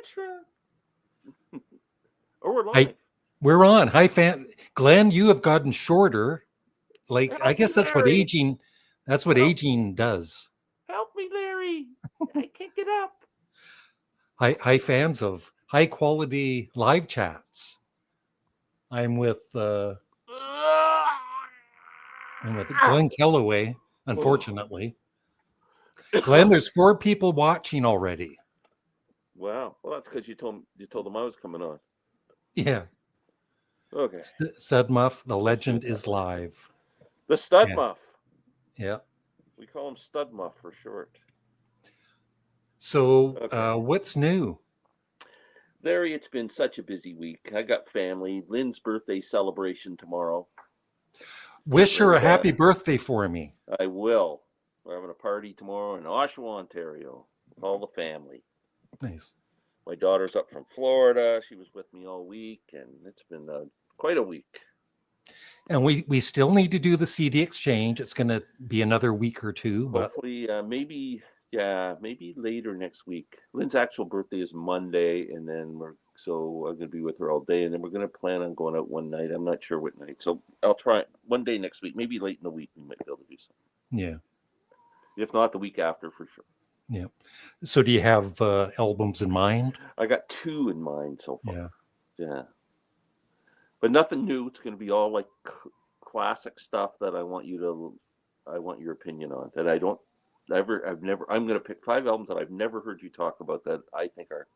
extra. Or we're Hi, live. we're on. Hi, Glenn. You have gotten shorter. Like I Help me, guess that's what Larry. aging. That's what Help, aging does. help me, Larry. I can't get up. Hi, fans of high quality live chats. I'm with uh, I'm with Glen Kellaway. Unfortunately, Glenn, there's 4 people watching already. Wow. Well, that's because you told them I was coming on. Yeah, Okay. Studmuff, the Let's do legend it. is live. The stud Yeah, muff. yeah. We call him stud muff for short. So, Okay. what's new? Larry, it's been such a busy week. I got family. Lynn's birthday celebration tomorrow. Wish her a And happy birthday for me. I will. We're having a party tomorrow in Oshawa, Ontario, with all the family. Nice. My daughter's up from Florida. She was with me all week, and it's been quite a week. And we still need to do the CD exchange. It's going to be another week or two, but Hopefully, maybe later next week. Lynn's actual birthday is Monday, and then I'm gonna be with her all day, and then we're gonna plan on going out one night. I'm not sure what night, so I'll try one day next week. Maybe late in the week we might be able to do something. yeah, If not, the week after for sure. yeah. So do you have albums in mind? I got 2 in mind so far. Yeah. Yeah, but nothing new. It's gonna be all like classic stuff that I want your opinion on. That I'm going to pick 5 albums that I've never heard you talk about that I think are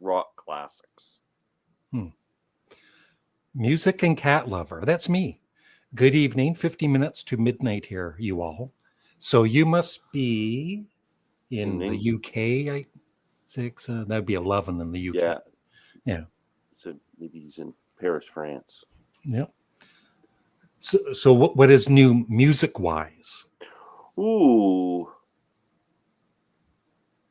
rock classics. Music and cat lover. That's me. Good evening. 50 minutes to midnight here, you all. So you must be in the UK. That'd be 11 in the UK. Yeah. Yeah. So maybe he's in Paris, France. Yeah. So what is new music wise? Ooh.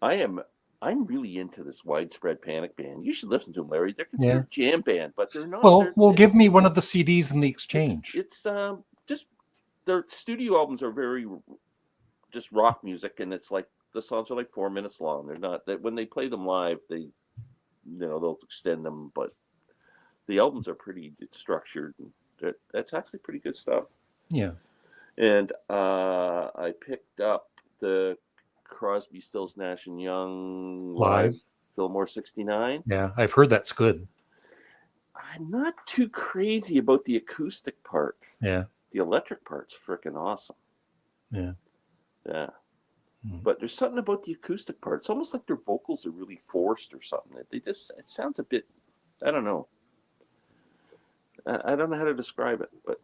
I'm really into this Widespread Panic band. You should listen to them, Larry. They're considered a jam band, but they're not. Well, give me one of the CDs in the exchange. It's just their studio albums are very just rock music, and it's like the songs are like 4 minutes long. They're not that when they play them live, they'll extend them, but the albums are pretty structured. And that's actually pretty good stuff. Yeah. And I picked up the Crosby, Stills, Nash and Young live Fillmore 69. Yeah, I've heard that's good. I'm not too crazy about the acoustic part. Yeah. The electric part's freaking awesome. Yeah. Yeah. But there's something about the acoustic part. It's almost like their vocals are really forced or something. It sounds a bit, I don't know. I don't know how to describe it, but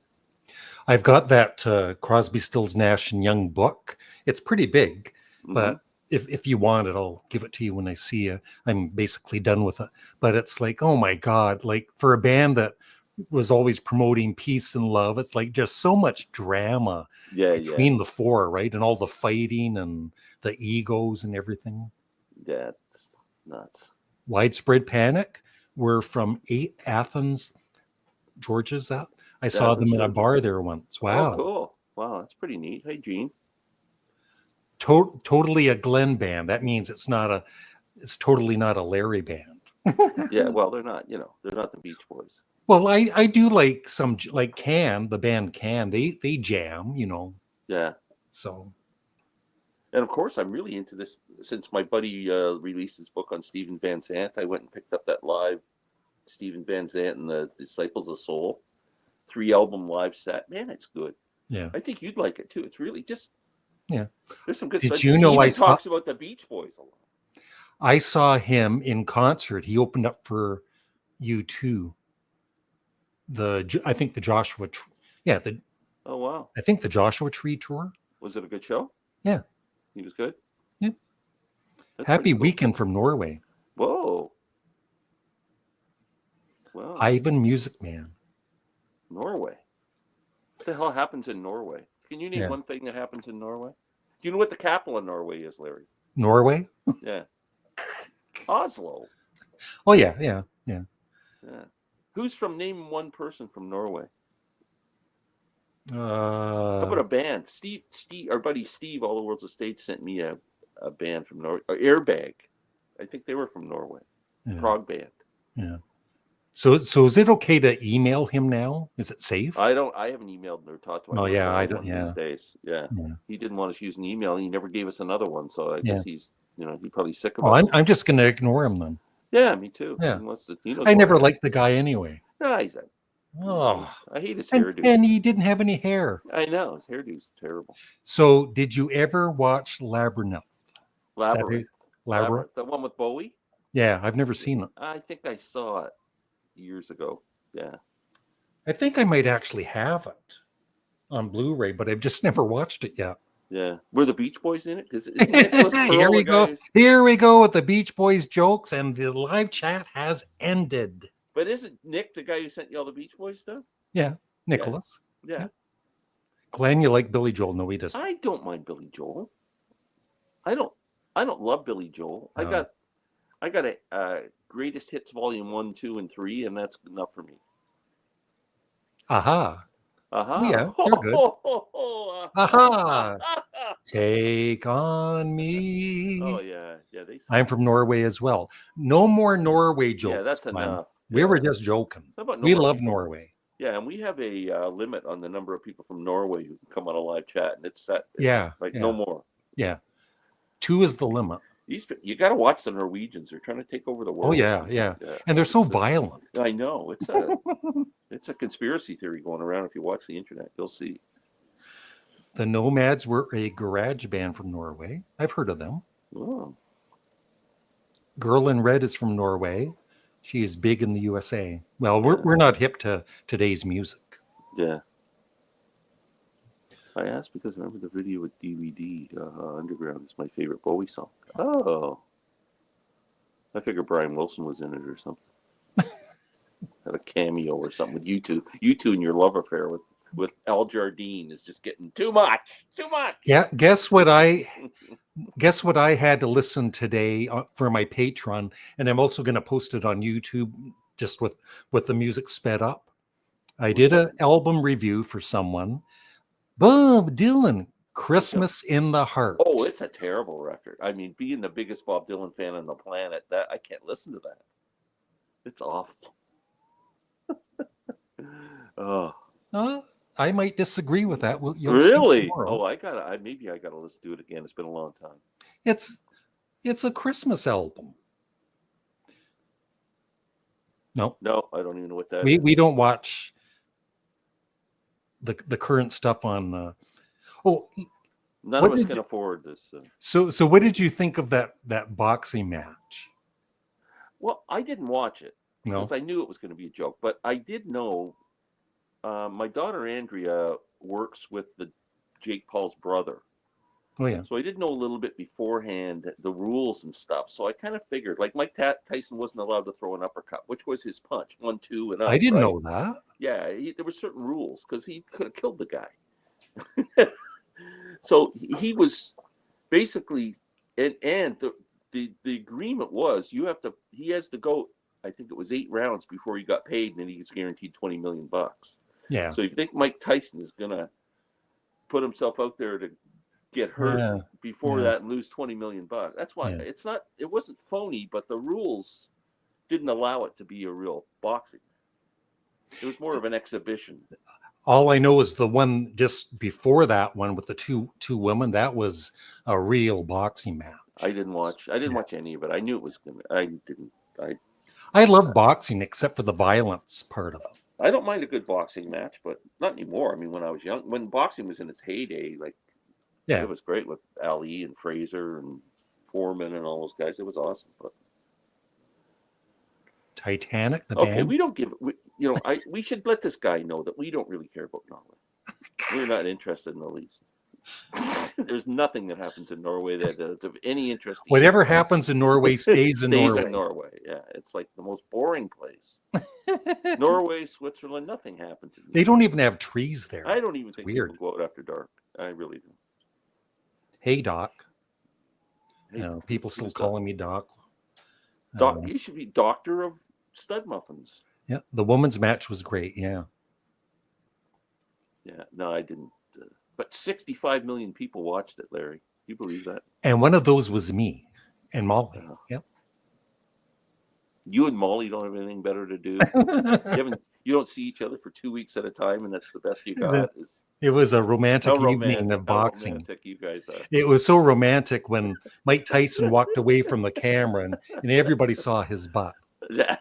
I've got that Crosby, Stills, Nash and Young book. It's pretty big, but if you want it, I'll give it to you when I see you. I'm basically done with it. But it's like, oh my God, like for a band that was always promoting peace and love, it's like just so much drama between the 4, right? And all the fighting and the egos and everything. That's nuts. Widespread Panic were from Athens, Georgia's that? I saw them in a bar there once. Wow. Oh, cool. Wow, that's pretty neat. Hey, Gene. Totally a Glenn band. That means it's totally not a Larry band. Yeah, well, they're not the Beach Boys. Well, I do like the band Can. They jam, Yeah. So. And of course, I'm really into this since my buddy released his book on Stephen Van Zandt. I went and picked up that live Stephen Van Zandt and the Disciples of Soul 3-album live set. Man, it's good. Yeah. I think you'd like it too. It's really just there's some good stuff. Did you know he talks about the Beach Boys a lot? I saw him in concert. He opened up for U2. I think the Joshua Oh wow. I think the Joshua Tree tour. Was it a good show? Yeah. He was good? Yeah. Happy weekend from Norway. Whoa. Wow. Ivan Music Man. Norway. What the hell happens in Norway? Can you name one thing that happens in Norway? Do you know what the capital of Norway is, Larry? Norway? Yeah. Oslo. Oh, yeah. Who's name one person from Norway? How about a band? Steve, our buddy Steve, All the World's Estates sent me a band from Norway. Airbag. I think they were from Norway. prog band. Yeah. So is it okay to email him now? Is it safe? I haven't emailed or talked to him. Oh yeah, I don't. don't. Yeah. These days, yeah. Yeah. He didn't want us using email. He never gave us another one, so I guess he's he's probably sick of Oh, us. I'm just gonna ignore him then. Yeah, me too. Yeah. He knows I never I liked the guy anyway. No, I hate his hairdo. And he didn't have any hair. I know his hairdo's terrible. So, did you ever watch Labyrinth? Labyrinth. Labyrinth? The one with Bowie? Yeah, I've never seen it. I think I saw it years ago. Yeah. I think I might actually have it on Blu-ray, but I've just never watched it yet. Yeah. Were the Beach Boys in it? Because Nicholas Pearl Here we go. Here we go with the Beach Boys jokes, and the live chat has ended. But isn't Nick the guy who sent you all the Beach Boys stuff? Yeah, Nicholas. Yeah. Glenn, you like Billy Joel? No, he doesn't. I don't mind Billy Joel. I don't love Billy Joel. I got a greatest hits volume 1, 2, and 3, and that's enough for me. Aha. Uh-huh. Yeah, they're good. Aha. Take on me. Oh yeah. I'm from Norway as well. No more Norway jokes. Yeah, that's Glenn. enough. We were just joking. We love Norway. Yeah, and we have a limit on the number of people from Norway who can come on a live chat, and it's set. No more. Yeah, 2 is the limit. You got to watch the Norwegians. They're trying to take over the world. Oh yeah. And they're so violent. I know. It's a conspiracy theory going around. If you watch the internet, you'll see. The Nomads were a garage band from Norway. I've heard of them. Oh. Girl in Red is from Norway. She is big in the USA. Well, we're not hip to today's music. Yeah. I asked because I remember the video with DVD. Underground is my favorite Bowie song. Oh. I figured Brian Wilson was in it or something. Had a cameo or something with you two. You two and your love affair with Al Jardine is just getting too much. Yeah. Guess what I had to listen today for my Patreon, and I'm also going to post it on YouTube just with the music sped up. I did an album review for someone. Bob Dylan, Christmas in the Heart. Oh, it's a terrible record. I mean, being the biggest Bob Dylan fan on the planet, that I can't listen to that. It's awful. Oh. I might disagree with that. Really? Oh, I gotta listen to it again. It's been a long time. It's a Christmas album. No, I don't even know what that is. We don't watch the current stuff on. None of us can afford this. So what did you think of that boxing match? Well, I didn't watch it because I knew it was going to be a joke, but I did know. My daughter Andrea works with Jake Paul's brother. Oh yeah. So I did know a little bit beforehand the rules and stuff. So I kind of figured, like Mike Tyson wasn't allowed to throw an uppercut, which was his punch, 1, 2, and up. I didn't know that. Yeah, there were certain rules because he could have killed the guy. So he was basically, and the agreement was he has to go. I think it was 8 rounds before he got paid, and then he gets guaranteed $20 million. Yeah. So if you think Mike Tyson is gonna put himself out there to get hurt before that and lose $20 million, that's why it wasn't phony, but the rules didn't allow it to be a real boxing. It was more of an exhibition. All I know is the one just before that one with the two women. That was a real boxing match. I didn't watch any of it. I knew it was gonna. I love boxing except for the violence part of it. I don't mind a good boxing match, but not anymore. I mean, when I was young, when boxing was in its heyday, it was great with Ali and Fraser and Foreman and all those guys. It was awesome. But Titanic, the band. We don't give. We should let this guy know that we don't really care about Norway. We're not interested in the least. There's nothing that happens in Norway that is of any interest. Whatever happens in Norway stays in Norway. In Norway. Yeah, it's like the most boring place. Norway, Switzerland, nothing happens. They don't even have trees there. I don't even think people go out after dark. I really do. Hey, Doc. People still calling me Doc. Doc, you should be Doctor of Studmuffins. Yeah, the women's match was great. Yeah. Yeah, no, I didn't. But 65 million people watched it, Larry. You believe that? And one of those was me and Molly. Yep. You and Molly don't have anything better to do. You don't see each other for 2 weeks at a time, and that's the best you got. It was a romantic evening of How boxing. romantic you guys are. It was so romantic when Mike Tyson walked away from the camera and everybody saw his butt. Yeah.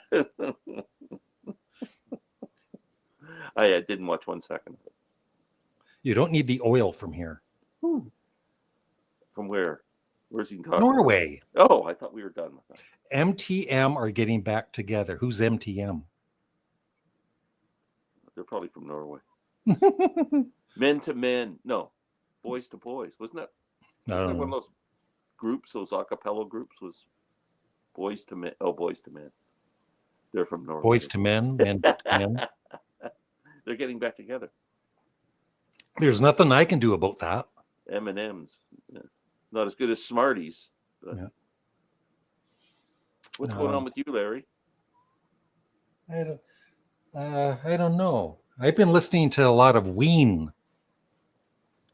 I didn't watch 1 second. You don't need the oil from here. From where? Where's he talking? Norway. Oh, I thought we were done with that. MTM are getting back together. Who's MTM? They're probably from Norway. Men to Men. No. Boys to Boys. Wasn't that one of those groups, those a cappella groups, was Boys to Men? Oh, Boys to Men. They're from Norway. Boys to Men, men to men. They're getting back together. There's nothing I can do about that. M&M's. Yeah. Not as good as Smarties. But... Yeah. What's going on with you, Larry? I don't know. I've been listening to a lot of Ween.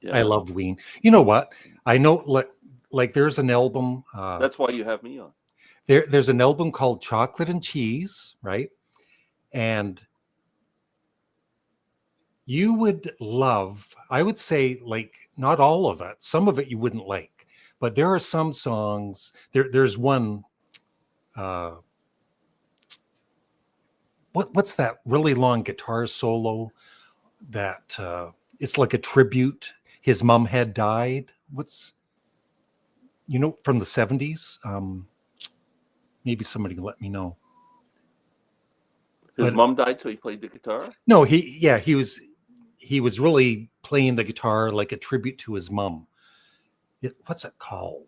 Yeah. I love Ween. You know what? I know, like there's an album. That's why you have me on. There's an album called Chocolate and Cheese, right? And you would love, I would say, like, not all of it. Some of it you wouldn't like. But there are some songs. There's one. What's that really long guitar solo that it's like a tribute? His mom had died. What's, from the 70s? Maybe somebody can let me know. His mom died, so he played the guitar? No, he was really playing the guitar like a tribute to his mom. What's it called?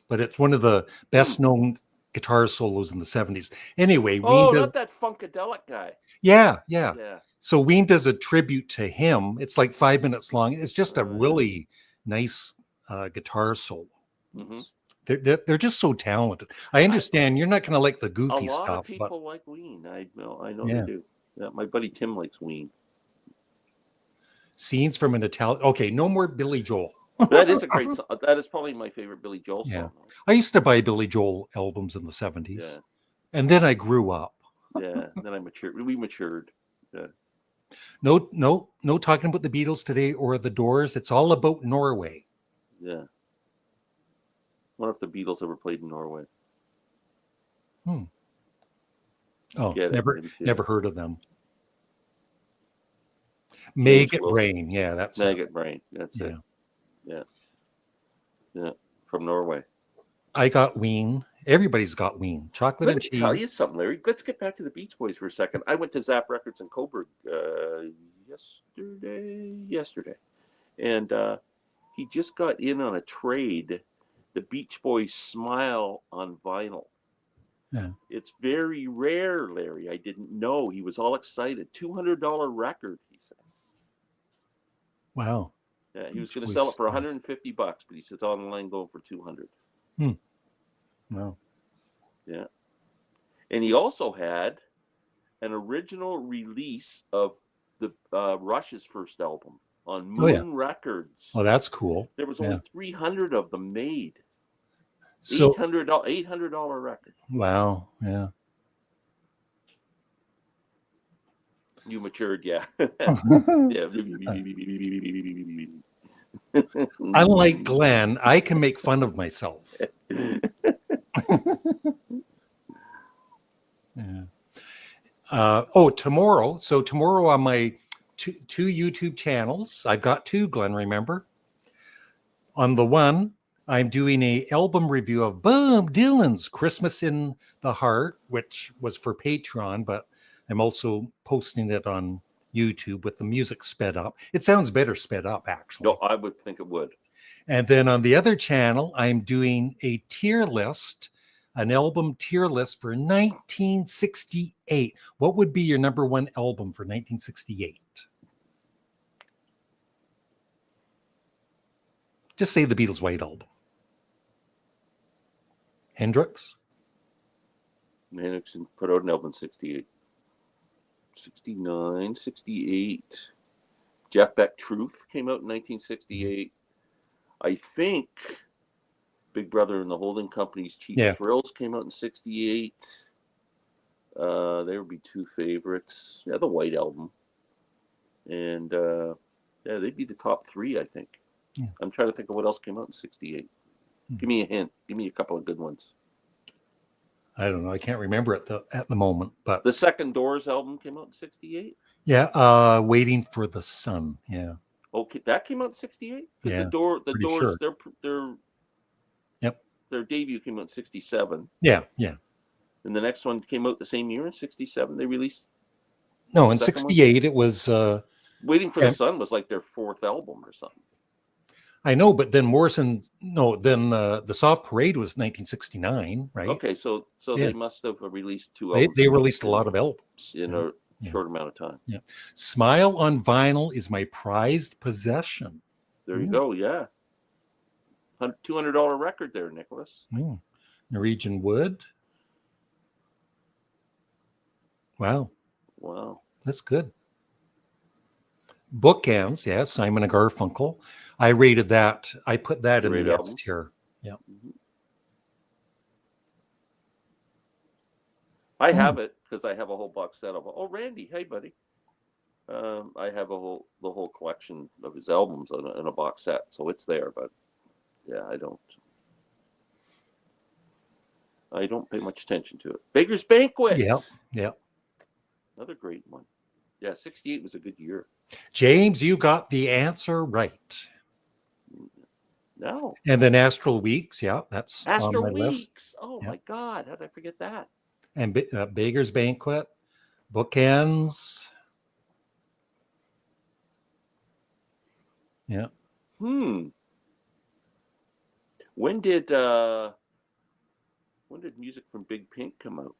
But it's one of the best known guitar solos in the 70s. Anyway, Ween not that Funkadelic guy. Yeah. So Ween does a tribute to him. It's like 5 minutes long. It's just a really nice guitar solo. Mm-hmm. They're just so talented. I understand you're not going to like the goofy stuff. A lot of people like Ween. I know they do. Yeah, my buddy Tim likes Ween. Scenes from an Italian. Okay, no more Billy Joel. That is a great song. That is probably my favorite Billy Joel song. Yeah. I used to buy Billy Joel albums in the 70s. Yeah. And then I grew up. Yeah. And then I matured. We matured. Yeah. No talking about the Beatles today or the Doors. It's all about Norway. Yeah. I wonder if the Beatles ever played in Norway. Oh, never heard of them. Maggot Brain. Yeah, that's Maggot Brain. That's it. Yeah. From Norway. I got Ween. Everybody's got Ween. Chocolate and cheese. Let me tell you something, Larry. Let's get back to the Beach Boys for a second. I went to Zap Records in Coburg yesterday. And he just got in on a trade, the Beach Boys Smile on vinyl. Yeah. It's very rare, Larry. I didn't know. He was all excited. $200 record, he says. Wow. Yeah, he was going to sell it for $150, but he says online going for $200. Wow. Yeah. And he also had an original release of the Rush's first album on Moon Records. Oh, that's cool. There was only 300 of them made. So $800 record. Wow. Yeah. You matured, yeah. Unlike Glenn, I can make fun of myself. Yeah. Tomorrow. So tomorrow on my two YouTube channels, I've got two, Glenn, remember? On the one, I'm doing a album review of Bob Dylan's Christmas in the Heart, which was for Patreon, but I'm also posting it on YouTube with the music sped up. It sounds better sped up, actually. No, I would think it would. And then on the other channel, I'm doing a tier list, an album tier list for 1968. What would be your number one album for 1968? Just say the Beatles' White Album. Hendrix put out an album in 68. 69, 68. Jeff Beck Truth came out in 1968. I think Big Brother and the Holding Company's Cheap Thrills came out in 68. There would be two favorites. Yeah, the White Album. And yeah, they'd be the top three, I think. Yeah. I'm trying to think of what else came out in 68. Give me a hint. Give me a couple of good ones. I don't know. I can't remember at the moment, but The second Doors album came out in 68. yeah, Waiting for the Sun. Yeah. Okay, that came out in 68? Because Yeah, the pretty Doors, sure. Yep. their debut came out in 67. Yeah, yeah. And the next one came out the same year in 67. They released No, the in second one? 68 it was Waiting for the Sun was like their fourth album or something. I know, but then the Soft Parade was 1969, right? Okay, so Yeah. they must have released two albums. They released a lot of albums in a short amount of time. Yeah. Smile on Vinyl is my prized possession. There you go. Yeah. $200 record there, Nicholas. Norwegian Wood. Wow. That's good. Bookends, yeah, Simon and Garfunkel. I rated that. I put that in the S tier. Yeah. Mm-hmm. I have it because I have a whole box set of. Oh, Randy, hey buddy. I have the whole collection of his albums in a box set, so it's there. But yeah, I don't pay much attention to it. Beggars Banquet. Yeah. Another great one. Yeah, 68 was a good year. James, you got the answer right. No. And then Astral Weeks, yeah, that's Astral on my Weeks. list. Oh my God, how did I forget that? And Beggars Banquet, Bookends. Yeah. When did Music from Big Pink come out?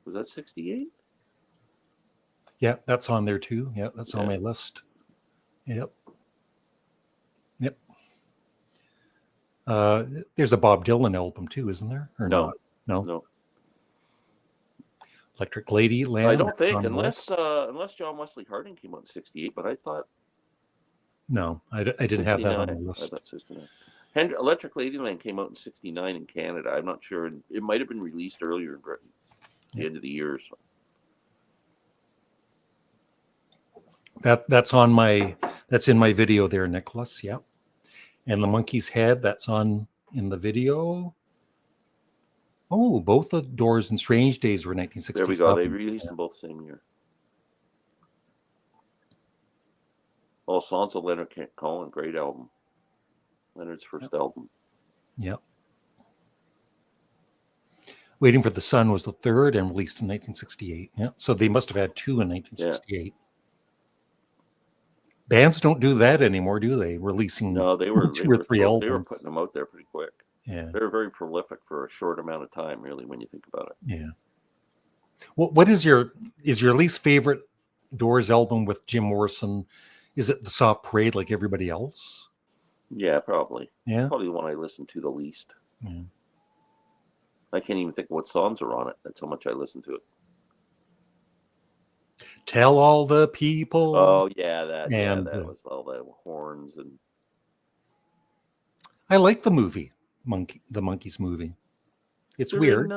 Was that 68? Yeah, that's on there too. Yeah, that's on my list. Yep. There's a Bob Dylan album too, isn't there? Or No. not? No. Electric Lady Land. I don't think, unless John Wesley Harding came out in 68, but I thought. No, I didn't have that on the list. I thought 69. Electric Ladyland came out in 69 in Canada. I'm not sure. It might have been released earlier in Britain, the end of the year or so. That's in my video there, Nicholas. Yeah. And the Monkey's Head, that's in the video. Oh, both the Doors and Strange Days were 1967. There we go. They released them both the same year. Oh, Songs of Leonard Cohen, great album. Leonard's first album. Yep. Waiting for the Sun was the third and released in 1968. Yeah. So they must have had two in 1968. Yeah. Bands don't do that anymore, do they? Releasing two or three albums. They were putting them out there pretty quick. Yeah. They were very prolific for a short amount of time, really, when you think about it. Yeah. What is your least favorite Doors album with Jim Morrison? Is it the Soft Parade like everybody else? Yeah, probably. Yeah. Probably the one I listen to the least. Yeah. I can't even think of what songs are on it. That's how much I listen to it. Tell All the People. Oh yeah, that was all the horns and. I like the movie, the Monkees movie. It's weird.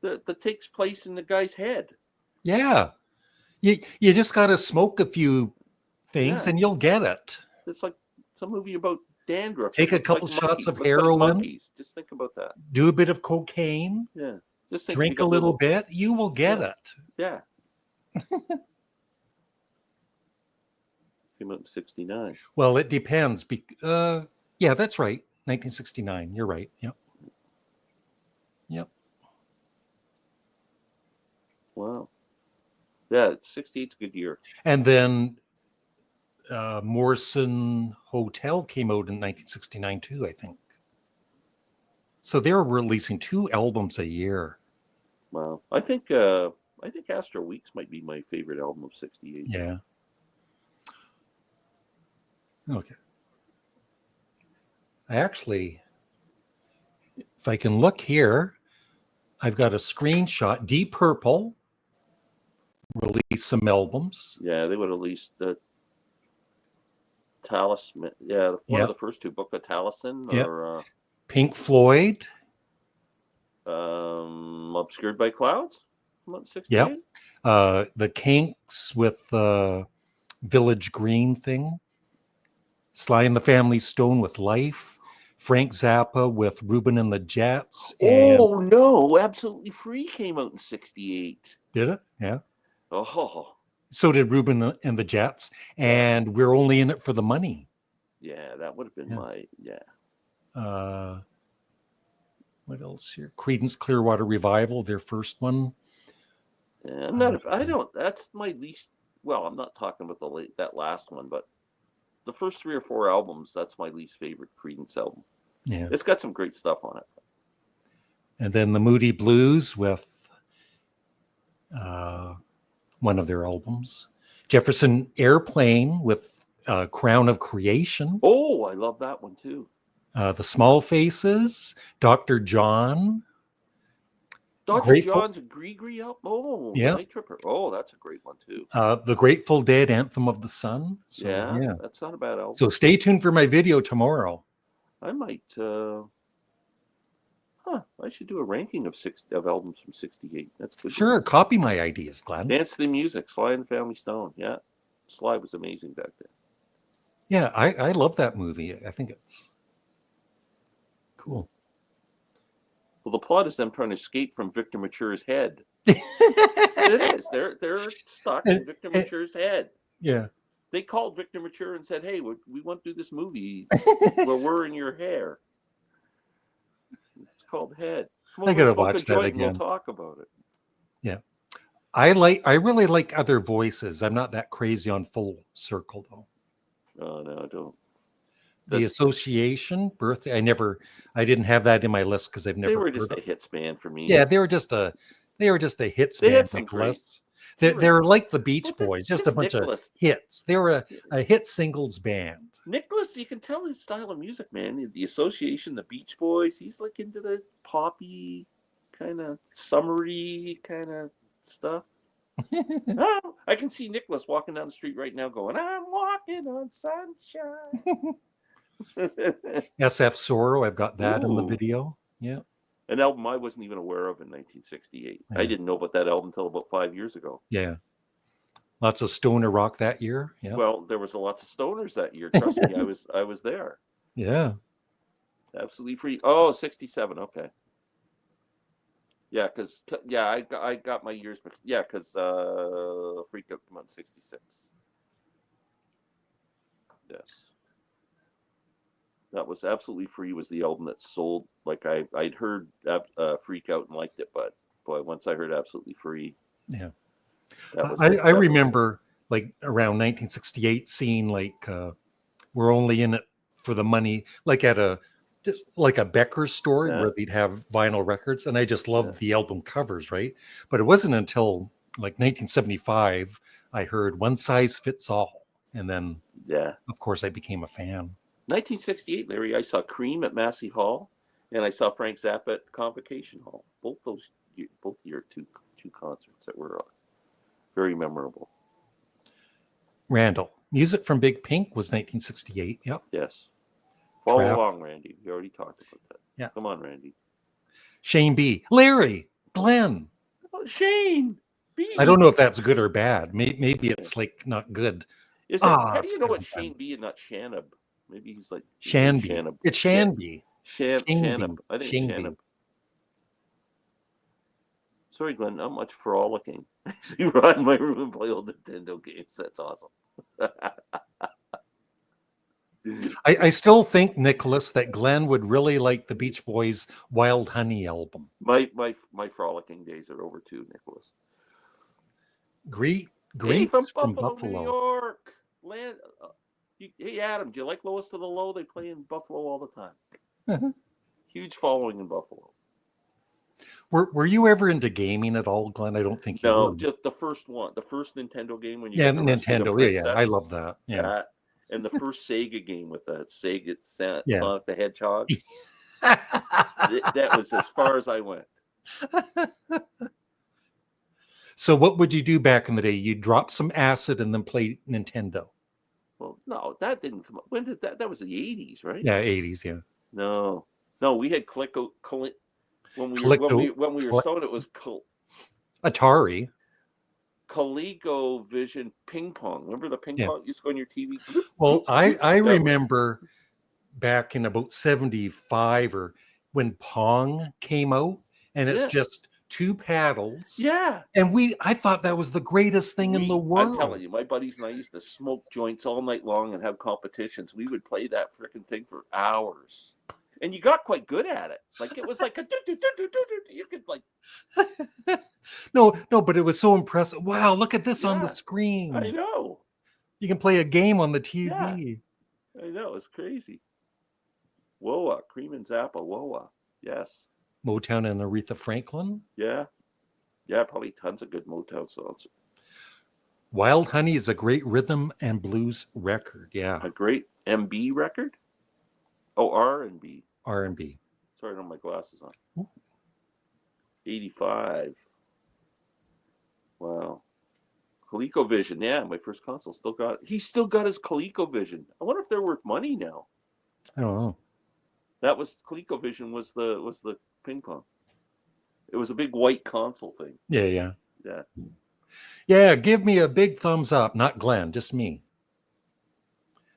That takes place in the guy's head. Yeah, you just got to smoke a few things and you'll get it. It's like some movie about dandruff. Take a couple shots of heroin. Like just think about that. Do a bit of cocaine. Yeah. Just drink a little bit. You will get it. Yeah. Came out in 69. Well, it depends. Yeah, that's right. 1969. You're right. Yep. Wow. Yeah, 68's a good year. And then Morrison Hotel came out in 1969 too, I think. So they were releasing 2 albums a year. Wow. I think Astro Weeks might be my favorite album of 68. Yeah. Okay. Actually, if I can look here, I've got a screenshot. Deep Purple released some albums. Yeah, they would have released the Talisman. Yeah, one of the first 2, Book of Talisman or Pink Floyd. Obscured by Clouds from Yeah. 68. The Kinks with the Village Green thing. Sly and the Family Stone with Life. Frank Zappa with Reuben and the Jets. And Oh no, Absolutely Free came out in 68. did it? Yeah. Oh So did Reuben and the Jets. And We're Only in It for the Money. yeah, that would have been What else here? Creedence Clearwater Revival, their first one. Yeah, that's my least. Well, I'm not talking about that last one, but the first 3 or 4 albums, that's my least favorite Creedence album. Yeah. It's got some great stuff on it. And then the Moody Blues with one of their albums. Jefferson Airplane with Crown of Creation. Oh, I love that one too. The Small Faces, Dr. John. Dr. John's Gree album. Oh, yeah. Night Tripper. Oh, that's a great one too. The Grateful Dead, Anthem of the Sun. So, yeah, that's not a bad album. So stay tuned for my video tomorrow. I might. I should do a ranking of albums from 68. That's good. Sure, copy my ideas, Glenn. Dance to the Music, Sly and the Family Stone. Yeah, Sly was amazing back then. Yeah, I love that movie. I think it's cool. Well, the plot is them trying to escape from Victor Mature's head. It is. They're stuck in Victor Mature's head. Yeah. They called Victor Mature and said, "Hey, we want to do this movie where we're in your hair. It's called Head. Come I over, gotta smoke a watch that joint and again. we'll talk about it." Yeah. I really like other voices. I'm not that crazy on Full Circle though. Oh no, I don't. The Association, Birthday. I didn't have that in my list because I've never. They were just a hits band for me. Yeah, they were just a hits They band. had some great. They're like the Beach Boys, just a bunch of hits. They were a hit singles band. Nicholas, you can tell his style of music, man. The Association, the Beach Boys. He's like into the poppy, kind of summery kind of stuff. Oh, I can see Nicholas walking down the street right now going, "I'm walking on sunshine." SF Sorrow, I've got that in the video. Yeah. An album I wasn't even aware of in 1968. Yeah. I didn't know about that album until about 5 years ago. Yeah. Lots of stoner rock that year. Yeah. Well, there was lots of stoners that year. Trust me, I was there. Yeah. Absolutely Free. Oh, 67. Okay. Yeah, because I got my years mixed. Yeah, because Freak Out came out in 66. Yes. That was Absolutely Free was the album that sold. Like I'd heard Freak Out and liked it, but boy, once I heard Absolutely Free. Yeah. I remember like around 1968 seeing like We're Only in It for the Money, like at a Becker store where they'd have vinyl records, and I just loved the album covers, right? But it wasn't until like 1975 I heard One Size Fits All, and then of course I became a fan. 1968, Larry, I saw Cream at Massey Hall, and I saw Frank Zappa at Convocation Hall. Both year two concerts that were very memorable. Randall, music from Big Pink was 1968. Yep. Yes. Follow along, Randy. We already talked about that. Yeah. Come on, Randy. Shane B. Larry. Glenn. Oh, Shane B. I don't know if that's good or bad. Maybe it's like not good. How do you know what Shane B and not Shanab? Maybe he's like Shanby. It's Shanby. Shanab. I think it's Shanab. Sorry, Glenn. Not much frolicking. Actually, run in my room and play old Nintendo games. That's awesome. I still think, Nicholas, that Glenn would really like the Beach Boys' Wild Honey album. My frolicking days are over too, Nicholas. Great from Buffalo, New York. Hey, Adam, do you like Lowest to the Low? They play in Buffalo all the time. Huge following in Buffalo. Were you ever into gaming at all, Glenn? I don't think you were. No, just the first one. The first Nintendo game when you Nintendo. Yeah, I love that. Yeah. And the first Sega game with the Sega Sonic the Hedgehog. That was as far as I went. So what would you do back in the day? You'd drop some acid and then play Nintendo. Well, no, that didn't come up. When did that? That was the 80s, right? Yeah, 80s, yeah. No, we had when we were collect- stoned, it was Atari. ColecoVision ping pong. Remember the ping Yeah. pong used to go on your TV? Well, I That was- remember back in about 75 or when Pong came out, and it's Yeah. just two paddles. Yeah. And I thought that was the greatest thing in the world. I'm telling you, my buddies and I used to smoke joints all night long and have competitions. We would play that freaking thing for hours. And you got quite good at it. Like it was like a you could like No, but it was so impressive. Wow, look at this on the Yeah, screen. I know. You can play a game on the TV. I know, it's crazy. Woa, Cream and Zappa, Woa. Yes. Motown and Aretha Franklin. Yeah. Yeah, probably tons of good Motown songs. Wild Honey is a great rhythm and blues record. Yeah. A great MB record? Oh, R&B. R&B. Sorry, I don't have my glasses on. Ooh. 85. Wow. ColecoVision, yeah, my first console still got it. He's still got his ColecoVision. I wonder if they're worth money now. I don't know. That was ColecoVision was the ping pong. It was a big white console thing. Yeah. Yeah. Yeah, give me a big thumbs up. Not Glenn, just me.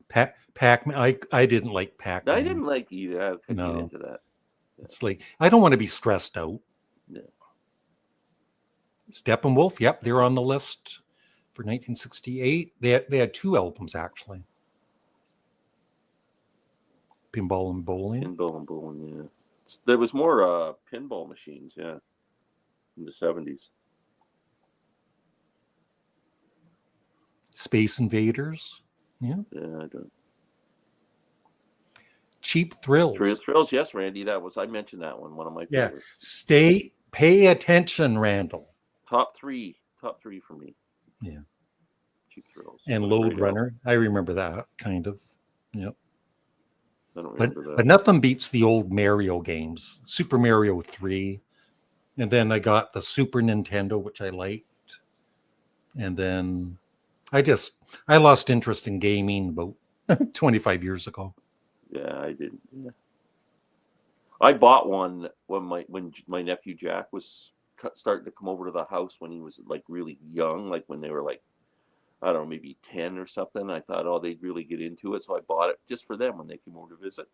Pac-Man. I didn't like Pac-Man. I didn't like either. I couldn't No. get into that. It's like I don't want to be stressed out. Yeah. Steppenwolf, yep, they're on the list for 1968. They had two albums actually. Pinball and Bowling. Pinball and bowling, yeah. There was more pinball machines, yeah, in the 70s. Space Invaders. Yeah. Yeah, I don't. Cheap Thrills. Thrills, yes, Randy. I mentioned that one of my Yeah. favorites. Pay attention, Randall. Top three for me. Yeah. Cheap Thrills. And Load Runner. I remember that kind of. Yep. I don't remember that. But nothing beats the old Mario games. Super Mario 3. And then I got the Super Nintendo, which I liked. And then I lost interest in gaming about 25 years ago. Yeah, I didn't. Yeah. I bought one when my nephew Jack was starting to come over to the house when he was like really young, like when they were like, I don't know, maybe 10 or something. I thought, oh, they'd really get into it. So I bought it just for them when they came over to visit.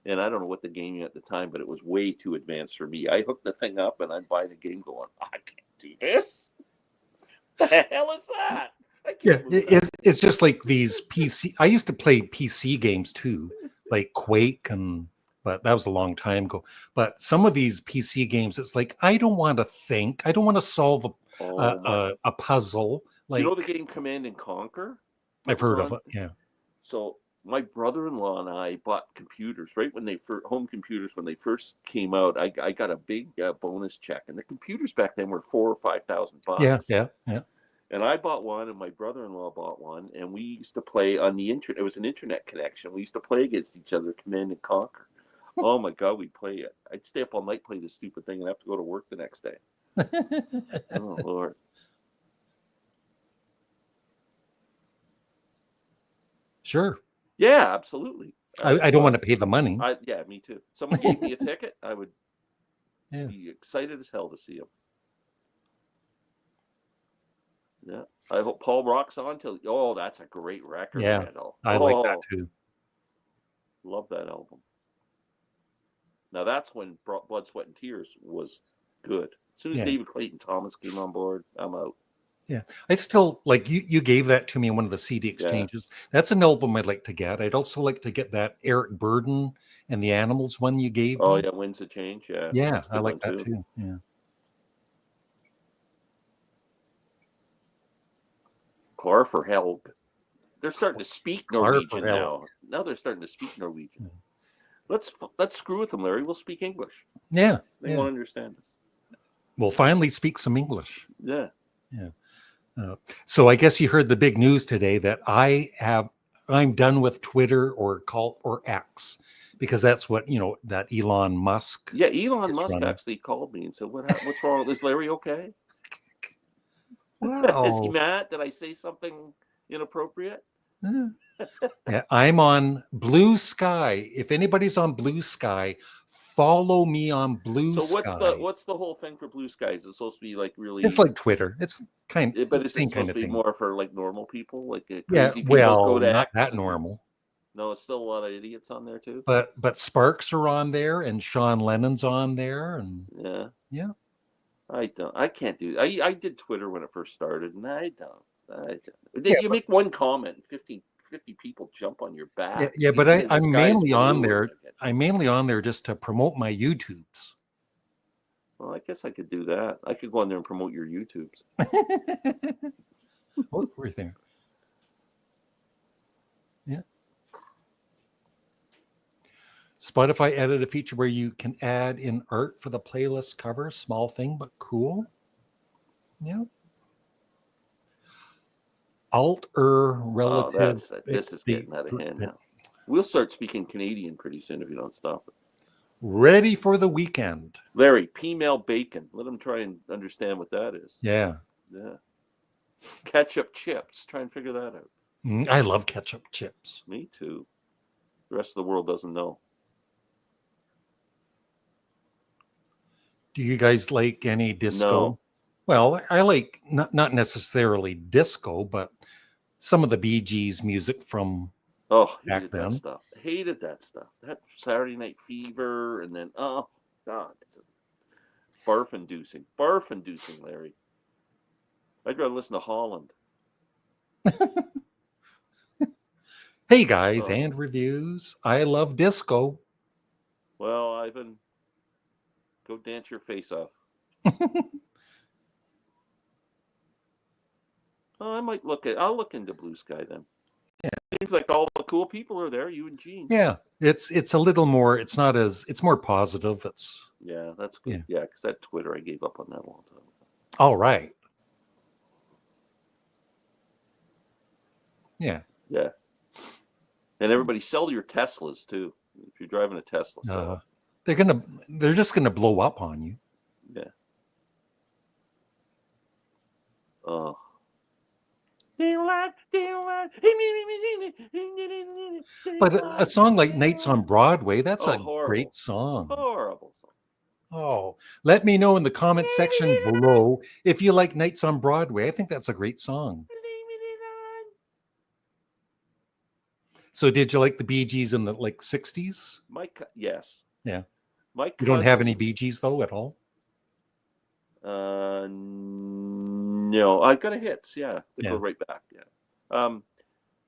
And I don't know what the game at the time, but it was way too advanced for me. I hooked the thing up and I'm buying the game going, I can't do this. The hell is that? Yeah, it's just like these PC. I used to play PC games too, like Quake, but that was a long time ago. But some of these PC games, it's like I don't want to think. I don't want to solve a puzzle. Like, do you know the game Command and Conquer? I've heard of it. Yeah. So my brother-in-law and I bought computers right when home computers when they first came out. I got a big bonus check, and the computers back then were $4,000 or $5,000. Yeah. And I bought one, and my brother-in-law bought one, and we used to play on the internet. It was an internet connection. We used to play against each other, Command and Conquer. Oh my God, we'd play it. I'd stay up all night playing this stupid thing and have to go to work the next day. Oh Lord. Sure. Yeah, absolutely. I don't want to pay the money. Yeah, me too. Someone gave me a ticket, I would be excited as hell to see him. Yeah, I hope Paul rocks on till. Oh, that's a great record. Yeah, Randall. I like that too. Love that album. Now that's when Blood, Sweat, and Tears was good. As soon as David Clayton Thomas came on board, I'm out. Yeah, I still like you gave that to me in one of the CD exchanges. Yeah. That's an album I'd like to get. I'd also like to get that Eric Burden and the Animals one you gave me. Yeah, Winds of Change. Yeah, yeah, I like that too. Yeah. Clarfer Helg. They're starting to speak Norwegian now. Now they're starting to speak Norwegian. Let's screw with them, Larry. We'll speak English. Yeah, they won't understand us. We'll finally speak some English. Yeah. So I guess you heard the big news today that I'm done with Twitter or X, because that's what that Elon Musk. Yeah, Elon Musk actually called me and said, "What's wrong? Is Larry okay? Wow. Is he mad? Did I say something inappropriate?" Yeah, I'm on Blue Sky. If anybody's on Blue Sky, follow me on Blue So Sky. what's the whole thing for Blue Sky? Is it supposed to be like It's really? like Twitter. It's But is it same kind supposed of to be thing. more for like normal people, like Yeah, crazy people go well, to not X? that And normal. no, it's still a lot of idiots on there too. But Sparks are on there, and Sean Lennon's on there, and Yeah, yeah. I can't do. I did Twitter when it first started, and I don't. Yeah, You make one comment, and 50 people jump on your yeah, back. yeah, but People say the I'm sky's mainly on blue, and there. I'm mainly on there just to promote my YouTubes. well, I guess I could do that. I could go on there and promote your YouTubes. Oh, everything. Yeah. Spotify added a feature where you can add in art for the playlist cover. Small thing, but cool. Yeah. Alter Oh, relative. this is getting out of hand now. We'll start speaking Canadian pretty soon if you don't stop it. Ready for the weekend. Larry, P-mail bacon. Let them try and understand what that is. Yeah. Yeah. Ketchup chips. Try and figure that out. I love ketchup chips. Me too. The rest of the world doesn't know. Do you guys like any disco? No. Well, I like not necessarily disco, but some of the Bee Gees music from back Hated then. that stuff. Hated that stuff. That Saturday Night Fever, and then oh God, this is barf inducing. Barf inducing, Larry. I'd rather listen to Holland. Hey guys, and reviews. I love disco. Well, Ivan, go dance your face off. I'll look into Blue Sky then. Yeah. Seems like all the cool people are there, you and Gene. Yeah, it's a little more, it's more positive. Yeah, that's good. Yeah, because that Twitter, I gave up on that a long time ago. All right. Yeah. Yeah. And everybody sell your Teslas too. If you're driving a Tesla, sell they're just gonna blow up on you. Yeah. Oh. But a song like Nights on Broadway, that's a great song. Horrible song. Oh, let me know in the comment section below if you like Nights on Broadway. I think that's a great song. So did you like the Bee Gees in the 60s? Yes. Yeah. You don't have any Bee Gees though at all? No, I got a hits. Yeah, they go right back. Yeah.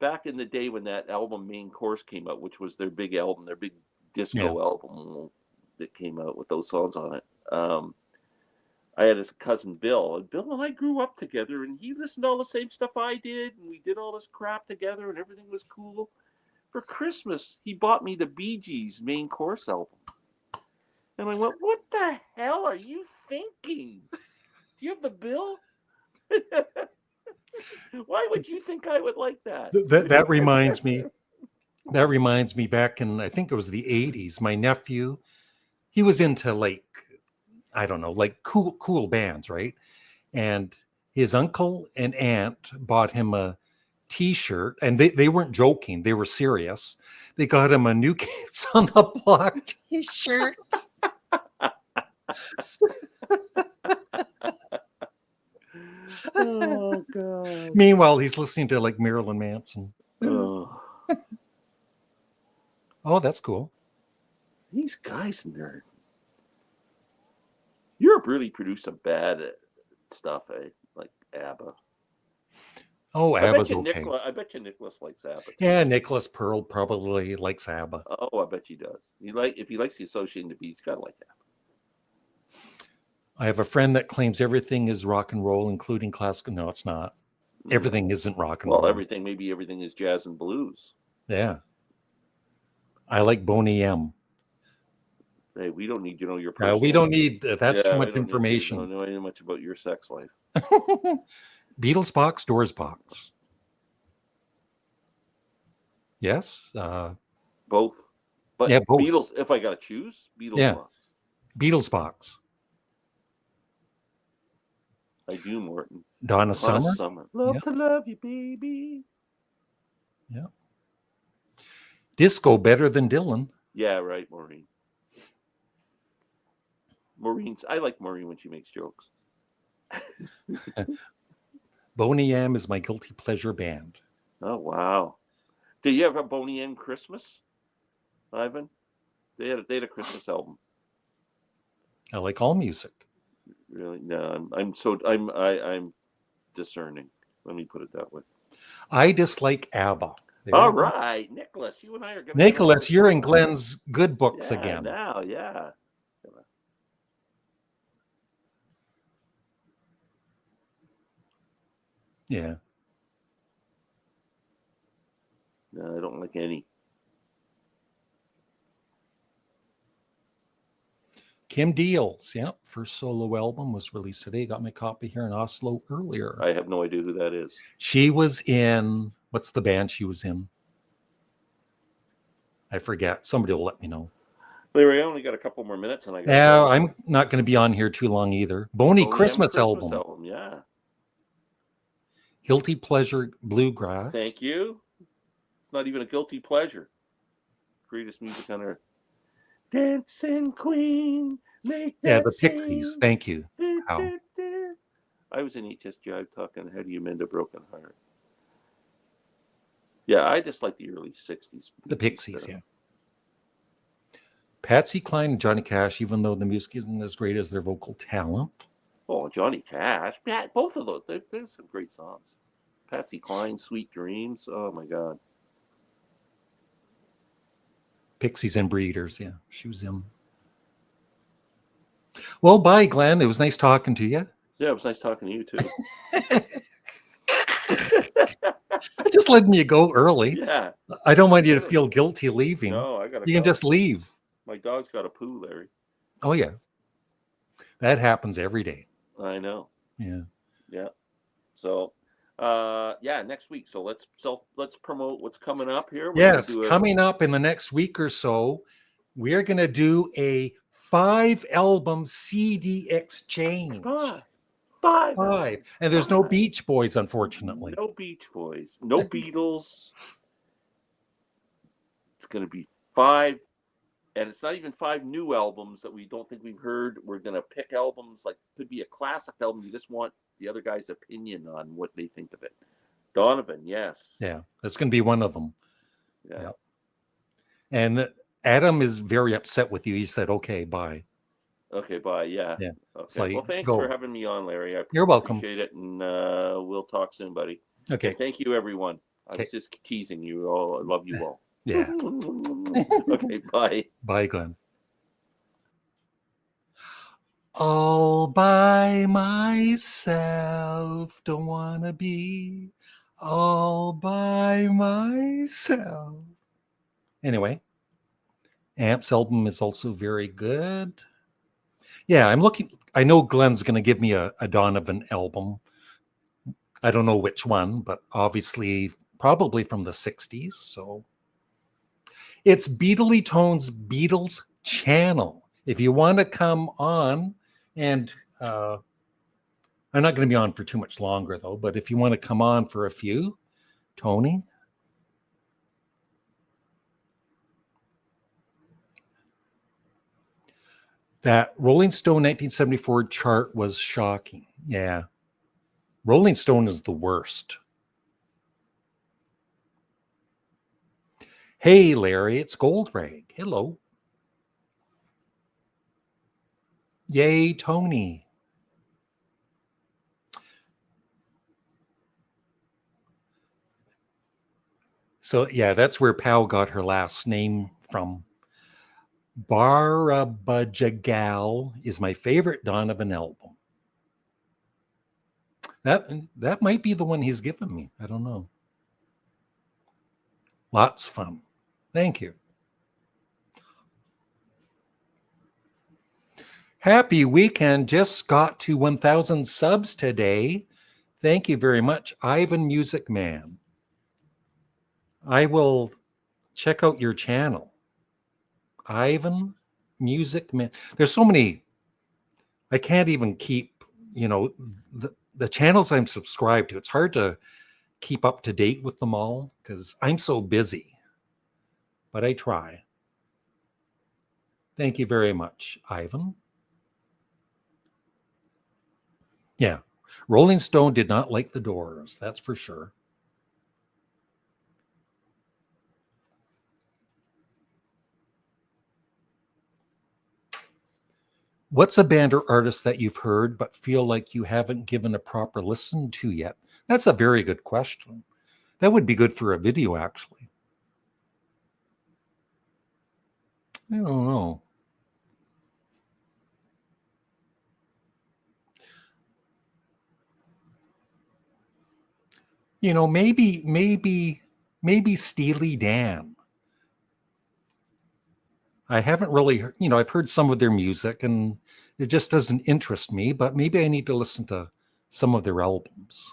Back in the day when that album Main Course came out, which was their big album, their big disco album that came out with those songs on it. I had his cousin Bill, and Bill and I grew up together, and he listened to all the same stuff I did, and we did all this crap together, and everything was cool. For Christmas, he bought me the Bee Gees Main Course album. And I went, what the hell are you thinking? Do you have the bill? Why would you think I would like that? That reminds me. That reminds me back in, I think it was the 80s, my nephew, he was into I don't know, cool bands, right? And his uncle and aunt bought him a t-shirt, and they weren't joking, they were serious. They got him a New Kids on the Block t-shirt. Oh God. Meanwhile, he's listening to Marilyn Manson. Oh, that's cool. These guys in there. Europe really produced some bad stuff, eh? Like ABBA. Oh, ABBA's okay. I bet you Nicholas likes ABBA too. Yeah, Nicholas Pearl probably likes ABBA. Oh, I bet he does. If he likes the Associated Beat, he's gotta like ABBA. I have a friend that claims everything is rock and roll, including classical. No, it's not. Everything isn't rock and roll. Well, maybe everything is jazz and blues. Yeah. I like Boney M. Hey, we don't need to know your personal we don't need that's too much information. We don't know any much about your sex life. Beatles box, Doors box. Yes. Both. But yeah, both. Beatles, if I gotta choose, Beatles box. Beatles box. I do, Morton. Donna Summer. Love to love you, baby. Yeah. Disco better than Dylan. Yeah, right, Maureen. I like Maureen when she makes jokes. Boney M is my guilty pleasure band. Oh, wow. Did you have a Boney M Christmas, Ivan? They had a Christmas album. I like all music. Really? No, I'm discerning. Let me put it that way. I dislike ABBA. All right, Nicholas, you and I are going to. Nicholas, you're in Glen's good books yeah, again. Now, yeah. Yeah. No, I don't like any. Kim Deal's, first solo album was released today. Got my copy here in Oslo earlier. I have no idea who that is. She was in, what's the band she was in? I forget. Somebody will let me know. Larry, I only got a couple more minutes, and I'm not going to be on here too long either. Boney Christmas album. Yeah. Guilty Pleasure Bluegrass. Thank you. It's not even a guilty pleasure. Greatest music on earth. Dancing Queen, make that the Pixies. Scene. Thank you. How? I was in HS Jive talking, how do you mend a broken heart? Yeah, I just like the early 60s. The Pixies, yeah. Patsy Cline and Johnny Cash, even though the music isn't as great as their vocal talent. Oh, Johnny Cash. Yeah, both of those. There's some great songs. Patsy Cline, Sweet Dreams. Oh, my God. Pixies and Breeders, yeah. She was in. Well, bye, Glenn. It was nice talking to you. Yeah, it was nice talking to you, too. I'm just letting you go early. Yeah. I don't want you to feel guilty leaving. No, I got to You can just leave. My dog's got a poo, Larry. Oh, yeah. That happens every day. I know. Yeah. Yeah. So, next week. So let's promote what's coming up here. Coming up in the next week or so, we're going to do a 5-album CD exchange. Five. And there's no Beach Boys, unfortunately. No Beach Boys. No Beatles. It's going to be 5. And it's not even 5 new albums that we don't think we've heard. We're going to pick albums, like, could be a classic album. You just want the other guy's opinion on what they think of it. Donovan, yes. Yeah, that's going to be one of them. Yeah. Yep. And Adam is very upset with you. He said, okay, bye. Okay, bye. Yeah. Okay. Like, well, thanks for having me on, Larry. You're welcome. Appreciate it. And we'll talk soon, buddy. Okay. And thank you, everyone. I was just teasing you all. I love you all. Yeah. Okay, bye. Bye, Glenn. All by myself, don't want to be all by myself. Anyway, Amp's album is also very good. Yeah, I know Glenn's going to give me a Donovan album. I don't know which one, but obviously probably from the 60s. So it's Beatly Tone's Beatles channel. If you want to come on, and I'm not going to be on for too much longer, though, but if you want to come on for a few, Tony. That Rolling Stone 1974 chart was shocking. Yeah. Rolling Stone is the worst. Hey, Larry, it's Goldrag. Hello. Yay, Tony. So, yeah, that's where Pau got her last name from. Barabajagal is my favorite Donovan album. That might be the one he's given me. I don't know. Lots of fun. Thank you. Happy weekend. Just got to 1,000 subs today. Thank you very much, Ivan Music Man. I will check out your channel. Ivan Music Man. There's so many. I can't even keep, the channels I'm subscribed to. It's hard to keep up to date with them all because I'm so busy. but I try. Thank you very much, Ivan. Yeah, Rolling Stone did not like the Doors, that's for sure. What's a band or artist that you've heard but feel like you haven't given a proper listen to yet? That's a very good question. That would be good for a video, actually. I don't know. You know, maybe Steely Dan. I haven't really, I've heard some of their music and it just doesn't interest me, but maybe I need to listen to some of their albums.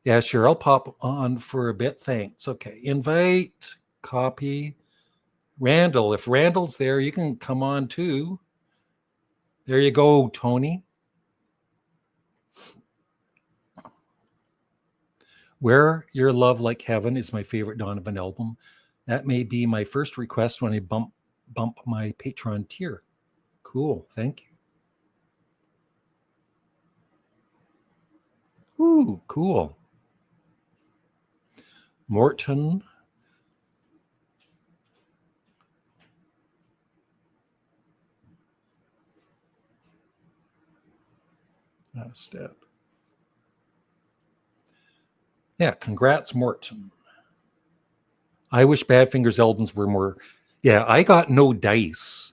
Yeah, sure. I'll pop on for a bit. Thanks. Okay. Invite, copy. Randall. If Randall's there, you can come on too. There you go, Tony. Where Your Love Like Heaven is my favorite Donovan album. That may be my first request when I bump my Patreon tier. Cool. Thank you. Ooh, cool. Morton. That's it. Yeah, congrats, Morton. I wish Badfinger's albums were more. Yeah, I got No Dice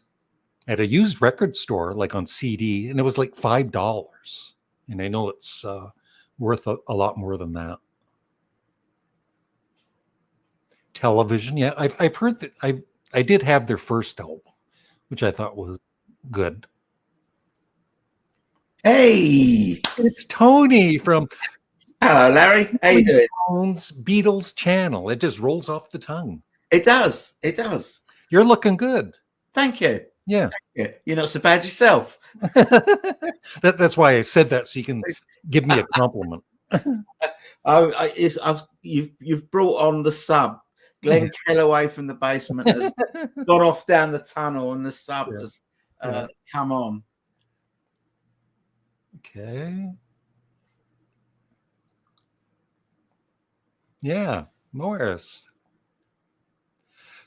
at a used record store, like on CD, and it was like $5. And I know it's worth a lot more than that. Television, yeah, I've heard that. I did have their first album, which I thought was good. Hey, it's Tony from. Hello, Larry. How you doing? Beatles channel. It just rolls off the tongue. It does. It does. You're looking good. Thank you. Yeah. Thank you. You're not so bad yourself. That's why I said that, so you can give me a compliment. You've brought on the sub. Glen Kellaway from the basement has gone off down the tunnel, and the sub has come on. Okay. Yeah, Morris.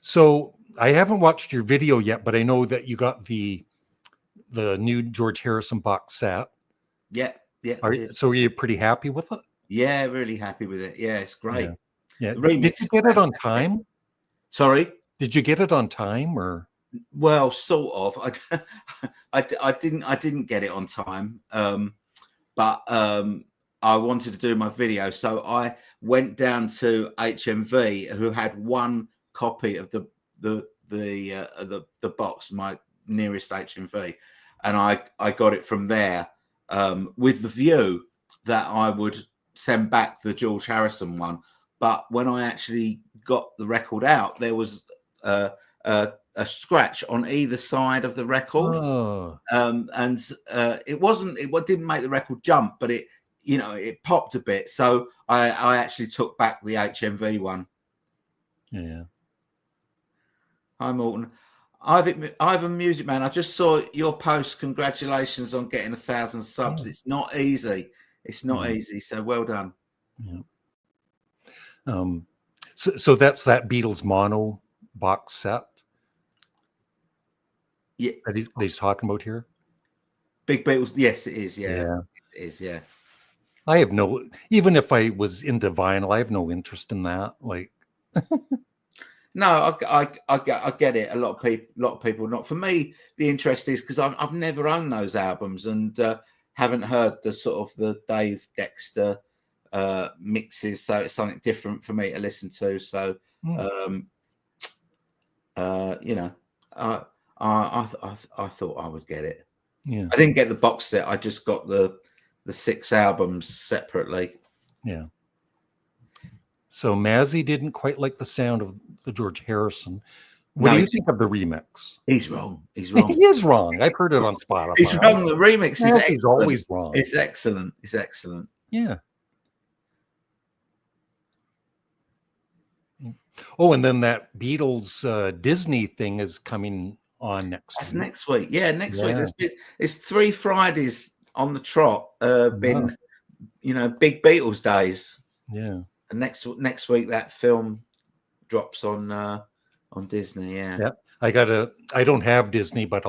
So I haven't watched your video yet, but I know that you got the new George Harrison box set. Yeah. So are you pretty happy with it? Yeah, really happy with it. Yeah, it's great. Yeah. Did you get it on time? Sorry? Did you get it on time or? Well, sort of. I didn't get it on time. But I wanted to do my video, so I went down to HMV, who had one copy of the box, my nearest HMV, and I got it from there with the view that I would send back the George Harrison one. But when I actually got the record out, there was a scratch on either side of the record. It didn't make the record jump, but it popped a bit. So I actually took back the HMV one. Yeah. Hi, Morton. Ivan Music Man, I just saw your post. Congratulations on getting 1,000 subs. It's not easy. It's not easy. So well done. Yeah. So that's that Beatles mono box set. Yeah. That he's talking about here. Big Beatles. Yes, it is. Yeah. It is. Yeah. I have even if I was into vinyl, I have no interest in that. Like, no, I get it. A lot of people not. For me, the interest is because I've never owned those albums and haven't heard the sort of the Dave Dexter mixes. So it's something different for me to listen to. So, I thought I would get it. Yeah. I didn't get the box set. I just got the 6 albums separately. Yeah. So Mazzy didn't quite like the sound of the George Harrison. What do you think of the remix? He's wrong. He's wrong. He is wrong. I've heard it on Spotify. He's wrong. The remix is excellent. He's always wrong. It's excellent. It's excellent. Yeah. Oh, and then that Beatles Disney thing is coming on next That's week. next week. Yeah, next week. Yeah. It's 3 Fridays on the trot. Been Wow. big Beatles days. Yeah. And next week that film drops on Disney. Yeah. Yeah. I don't have Disney, but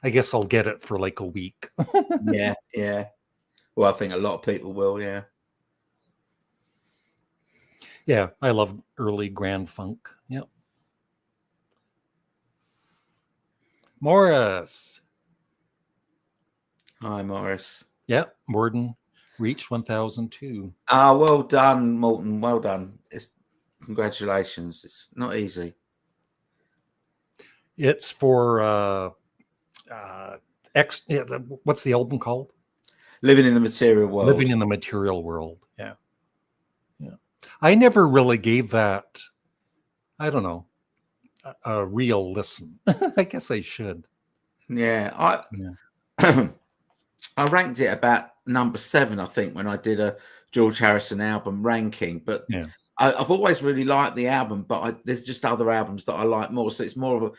I guess I'll get it for like a week. Yeah, yeah. Well, I think a lot of people will. Yeah. Yeah, I love early grand funk. Yep. Morris. Hi, Morris. Yep. Morden reached 1,002. Well done, Morton. Well done. Congratulations. It's not easy. It's for what's the album called? Living in the Material World. Living in the Material World. Yeah. Yeah. I never really gave that, I don't know, a real listen. I guess I should. Yeah. I ranked it about number 7, I think, when I did a George Harrison album ranking. But Yeah. I've always really liked the album, but there's just other albums that I like more. So it's more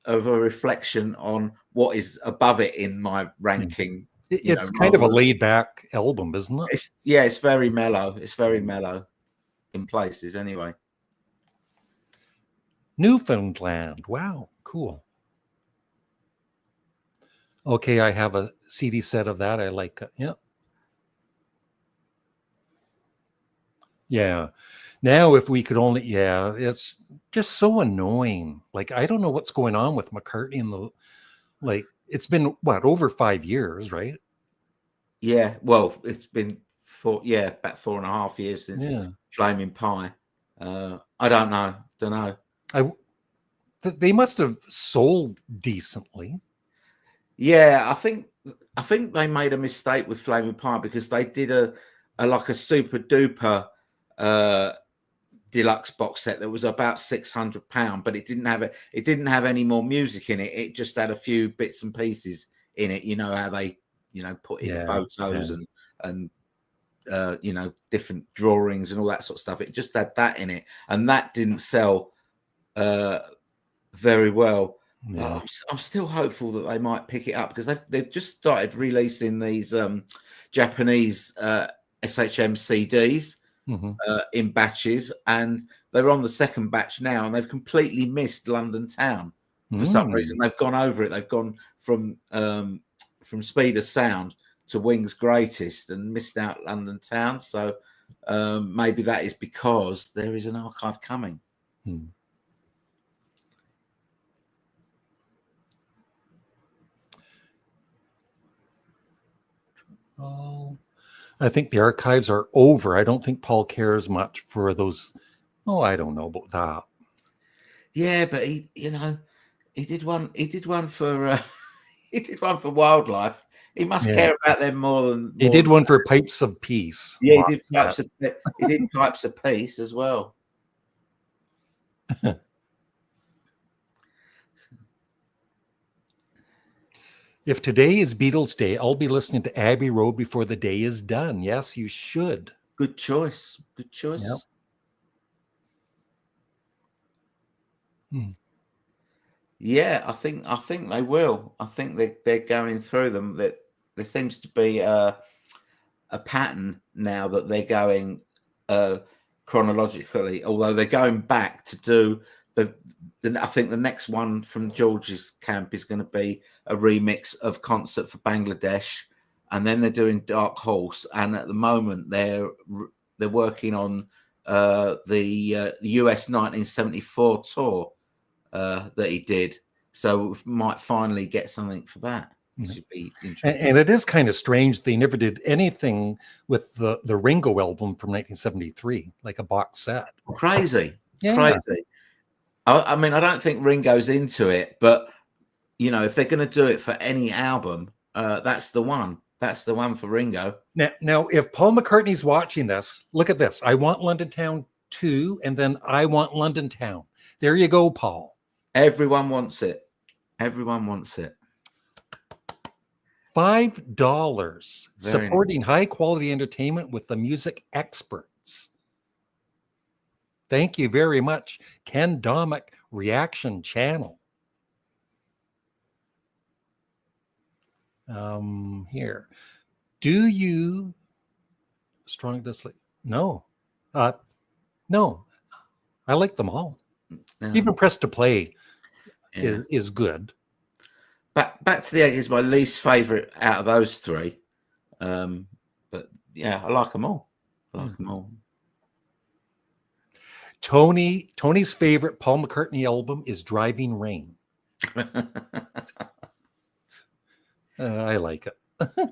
of a reflection on what is above it in my ranking. It's kind of a laid back album, isn't it? It's very mellow. It's very mellow in places anyway. Newfoundland. Wow. Cool. Okay, I have a CD set of that. I like it. Yep. Yeah. Now, if we could only, it's just so annoying. Like, I don't know what's going on with McCartney it's been over 5 years, right? Yeah. Well, it's been about 4.5 years since Flaming Pie. I don't know. They must have sold decently. Yeah, I think they made a mistake with Flaming Pie because they did a super duper deluxe box set that was about £600, but it didn't have any more music in it. It just had a few bits and pieces in it. You know how they put in photos and different drawings and all that sort of stuff. It just had that in it, and that didn't sell very well. Yeah. I'm still hopeful that they might pick it up because they've just started releasing these Japanese SHM CDs in batches, and they're on the second batch now, and they've completely missed London Town for some reason. They've gone over it. They've gone from Speed of Sound to Wings Greatest and missed out London Town. So maybe that is because there is an archive coming. Oh, I think the archives are over. I don't think Paul cares much for those. Oh, I don't know about that. Yeah, but he did one. He did one for he did one for wildlife. He must care about them more than. He did one for Pipes of Peace. Yeah, he did Pipes of Peace as well. If today is Beatles Day, I'll be listening to Abbey Road before the day is done. Yes, you should. Good choice. Good choice. Yep. Yeah, I think they will. I think they're going through them. That there seems to be a pattern now that they're going chronologically. Although they're going back to do I think the next one from George's camp is going to be a remix of Concert for Bangladesh, and then they're doing Dark Horse. And at the moment, they're working on the US 1974 tour that he did. So we might finally get something for that. Which would be interesting. And it is kind of strange they never did anything with the Ringo album from 1973, like a box set. Crazy. I mean, I don't think Ringo's into it, but if they're going to do it for any album, that's the one. That's the one for Ringo. Now, if Paul McCartney's watching this, look at this. I Want London Town 2, and then I Want London Town. There you go, Paul. Everyone wants it. Everyone wants it. $5. Supporting nice. high quality entertainment with the music experts. Thank you very much, Ken Domick Reaction Channel. Here, do you strong dislike? No, no. I like them all. Yeah. Even Press to Play Yeah. is good. Back to the Egg is my least favorite out of those three. But yeah, I like them all. I like them all. Tony's favorite Paul McCartney album is Driving Rain. I like it.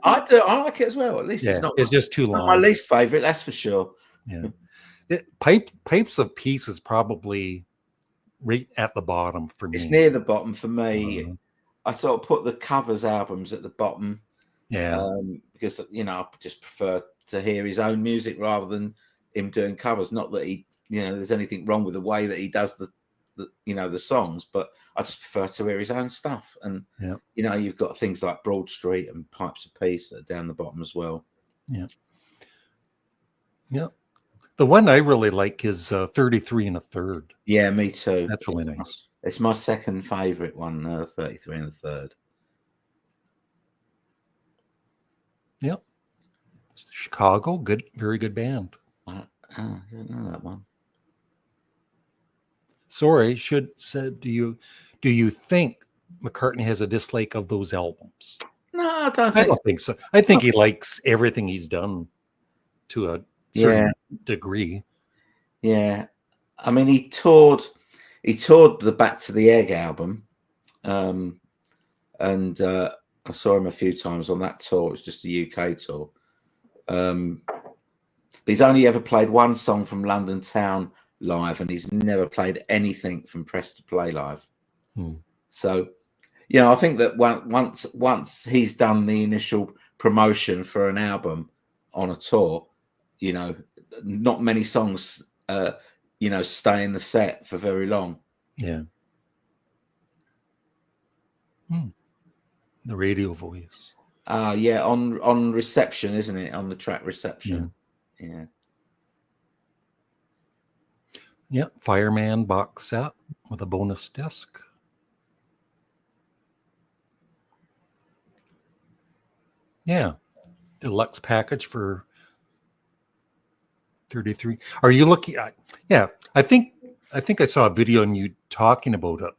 I do. I like it as well. At least it's just too long. Not my least favorite, that's for sure. Yeah. Pipes of Peace is probably right at the bottom for me. It's near the bottom for me. I sort of put the covers albums at the bottom. Yeah. Because I just prefer to hear his own music rather than him doing covers. Not that he, there's anything wrong with the way that he does the songs, but I just prefer to hear his own stuff. And you've got things like Broad Street and Pipes of Peace that are down the bottom as well. Yeah. Yeah. The one I really like is 33 and a Third. Yeah, me too. That's really nice. It's my second favorite one, 33 and a Third. Yep. Chicago, good, very good band. I don't know that one. Sorry, do you think McCartney has a dislike of those albums? No, I don't think so. I think he likes everything he's done to a certain degree. Yeah. I mean, he toured the Back to the Egg album. And I saw him a few times on that tour. It was just a UK tour. But he's only ever played one song from London Town live, and he's never played anything from Press to Play live. So, I think that once he's done the initial promotion for an album on a tour, not many songs, stay in the set for very long. Yeah. The radio voice. On Reception, isn't it? On the track Reception. Yeah. Yeah, Fireman box set with a bonus disc. Yeah, deluxe package for 33. Are you looking at? Yeah, I think I saw a video on you talking about it.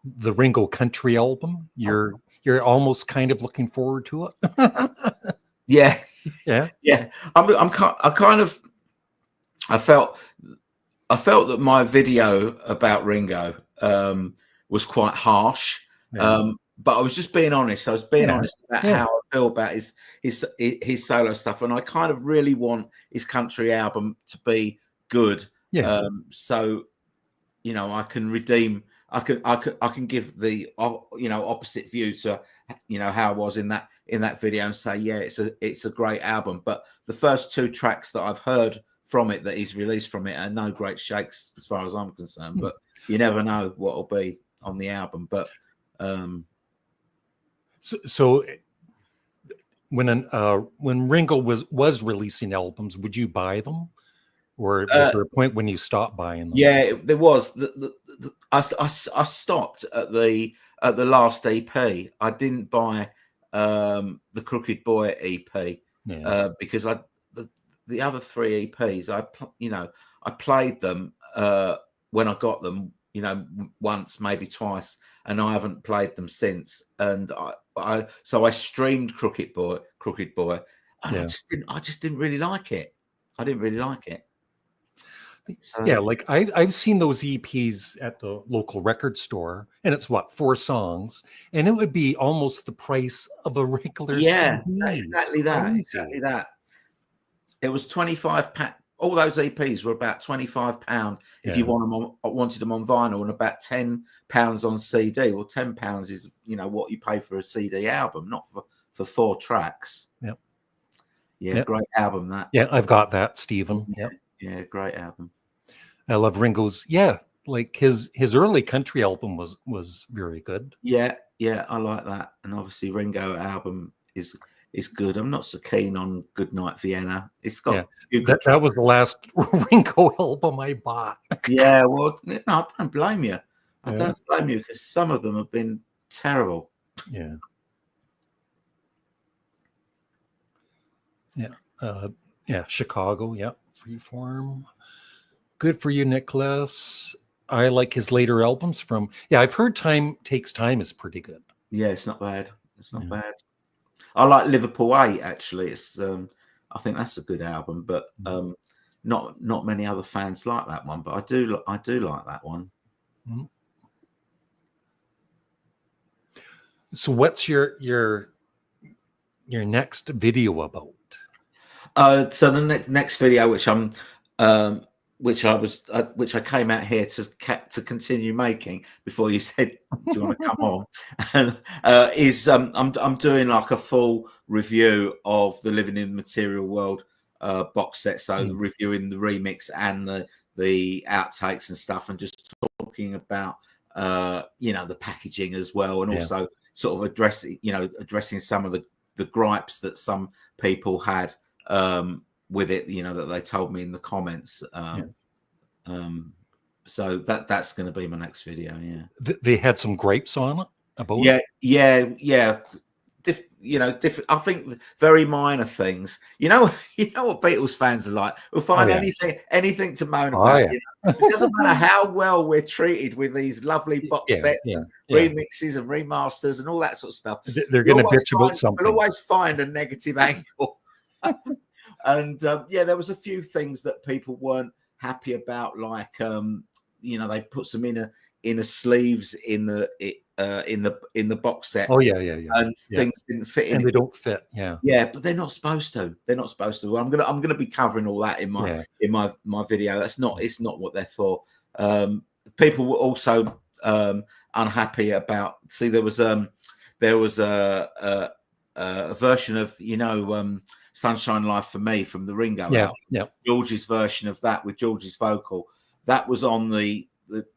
The Ringo Country album. You're almost kind of looking forward to it. Yeah. I felt that my video about Ringo was quite harsh, but I was just being honest. I was being honest about how I feel about his solo stuff, and I kind of really want his country album to be good. So I can redeem. I can give the opposite view to how I was in that video and say it's a great album. But the first two tracks that I've heard from it that he's released from it are no great shakes as far as I'm concerned. But you never know what will be on the album. But so when Ringo was releasing albums, would you buy them? Or was there a point when you stopped buying them? Yeah, there was. I stopped at the last EP. I didn't buy the Crooked Boy EP because the other three EPs I played them when I got them, once maybe twice, and I haven't played them since. And I streamed Crooked Boy, and I just didn't really like it. I didn't really like it. So, like I've seen those EPs at the local record store, and it's 4 songs, and it would be almost the price of a regular CD. Exactly that. It was £25. All those EPs were about £25 if you wanted them on vinyl, and about £10 on CD. Well, £10 is what you pay for a CD album, not for 4 tracks. Great album that. I've got that, Stephen. Yeah, great album. I love Ringo's. Like his early country album was very good. Yeah, I like that. And obviously Ringo album is is good. I'm not so keen on Goodnight Vienna. It's got that was the last Ringo album I bought. Yeah, well, no, I don't blame you. I don't blame you, because some of them have been terrible. Yeah. Chicago. Yeah, Freeform. Good for you, Nicholas. I like his later albums from. Yeah, I've heard Time Takes Time is pretty good. Yeah, it's not bad. It's not bad. I like Liverpool 8, actually. It's I think that's a good album, but not many other fans like that one. But I do like that one. So what's your next video about? So the next video, which I came out here to continue making before you said, do you want to come on? Is I'm doing like a full review of the Living in the Material World box set, so reviewing the remix and the outtakes and stuff, and just talking about the packaging as well, and also sort of addressing some of the gripes that some people had with it, that they told me in the comments. So that's going to be my next video. They had some gripes on it about different. I think very minor things. You know what Beatles fans are like. We'll find anything to moan about. It doesn't matter how well we're treated with these lovely box sets and remixes and remasters and all that sort of stuff. They're going to bitch about something. We'll always find a negative angle. And there was a few things that people weren't happy about, like they put some inner sleeves in the box set. And things didn't fit in, and they don't fit. But they're not supposed to. I'm gonna be covering all that in my video. It's not what they're for. People were also unhappy about. See, there was a version of Sunshine Life for Me from the Ringo album. George's version of that with George's vocal, that was on the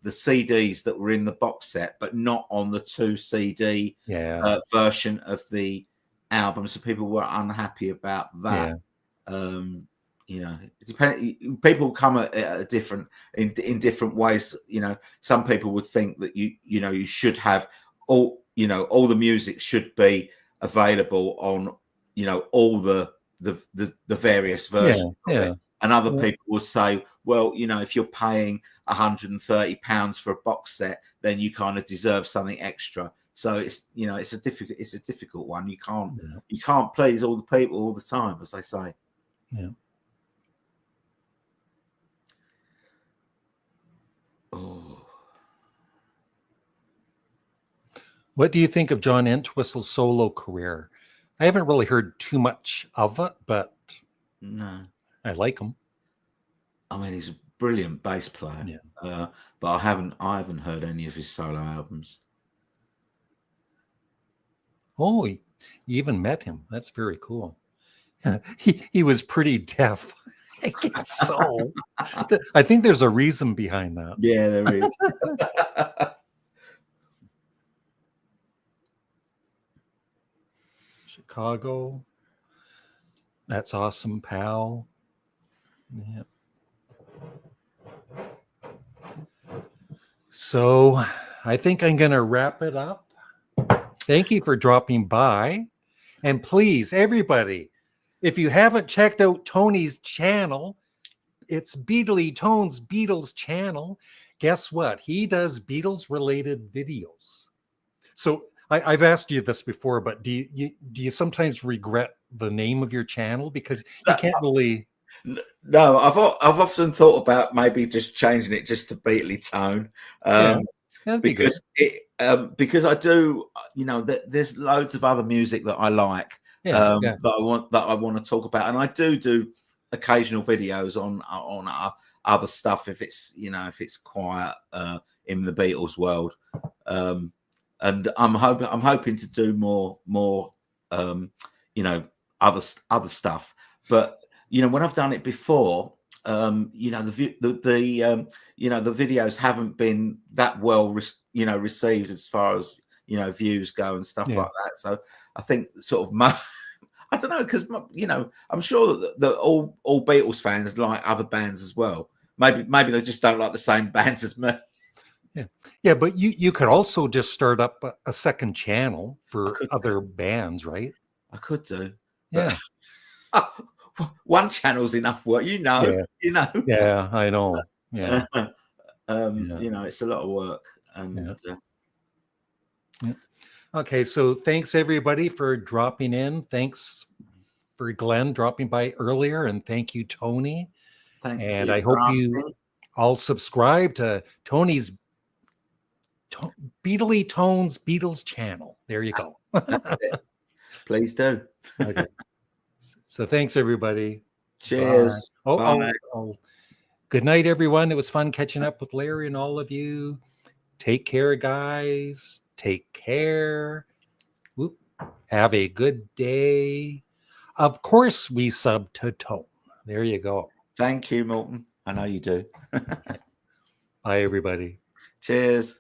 CDs that were in the box set, but not on the 2 CD version of the album. So people were unhappy about that. It depends. People come at a different in different ways. Some people would think that you should have all the music should be available on all the various versions of it. And other people will say, well, if you're paying £130 for a box set, then you kind of deserve something extra. So it's a difficult one. You can't please all the people all the time, as they say. What do you think of John Entwistle's solo career? I haven't really heard too much of it, but no, I like him. I mean, he's a brilliant bass player, but I haven't heard any of his solo albums. Oh, you even met him. That's very cool. He was pretty deaf. I guess so. I think there's a reason behind that. Yeah, there is. Chicago. That's awesome, pal. Yeah. So I think I'm going to wrap it up. Thank you for dropping by. And please, everybody, if you haven't checked out Tony's channel, it's Beatley Tone's Beatles channel. Guess what? He does Beatles-related videos. So I've asked you this before, but do you sometimes regret the name of your channel because you can't really? No, I've often thought about maybe just changing it just to Beatley Tone, because because I do, there's loads of other music that I like, that I want to talk about, and I do occasional videos on other stuff if it's quiet in the Beatles world. And I'm hoping to do more other stuff. But when I've done it before, the videos haven't been that well received as far as views go and stuff like that. So I think sort of I don't know, because I'm sure that all Beatles fans like other bands as well. Maybe they just don't like the same bands as me. Yeah, but you could also just start up a second channel for could. other bands, right? I could do. Yeah. One channel's enough work, Yeah. Yeah, I know. Yeah. It's a lot of work. And yeah. Okay, so thanks everybody for dropping in. Thanks for Glenn dropping by earlier, and thank you, Tony. Thank and you I for hope you asking. all subscribe to Tony's Beatley Tones Beatles channel. There you go. That's it. Please do. Okay. So thanks everybody. Cheers. Bye. Oh. Good night, everyone. It was fun catching up with Larry and all of you. Take care, guys. Take care. Whoop. Have a good day. Of course, we sub to Tone. There you go. Thank you, Milton. I know you do. Bye, everybody. Cheers.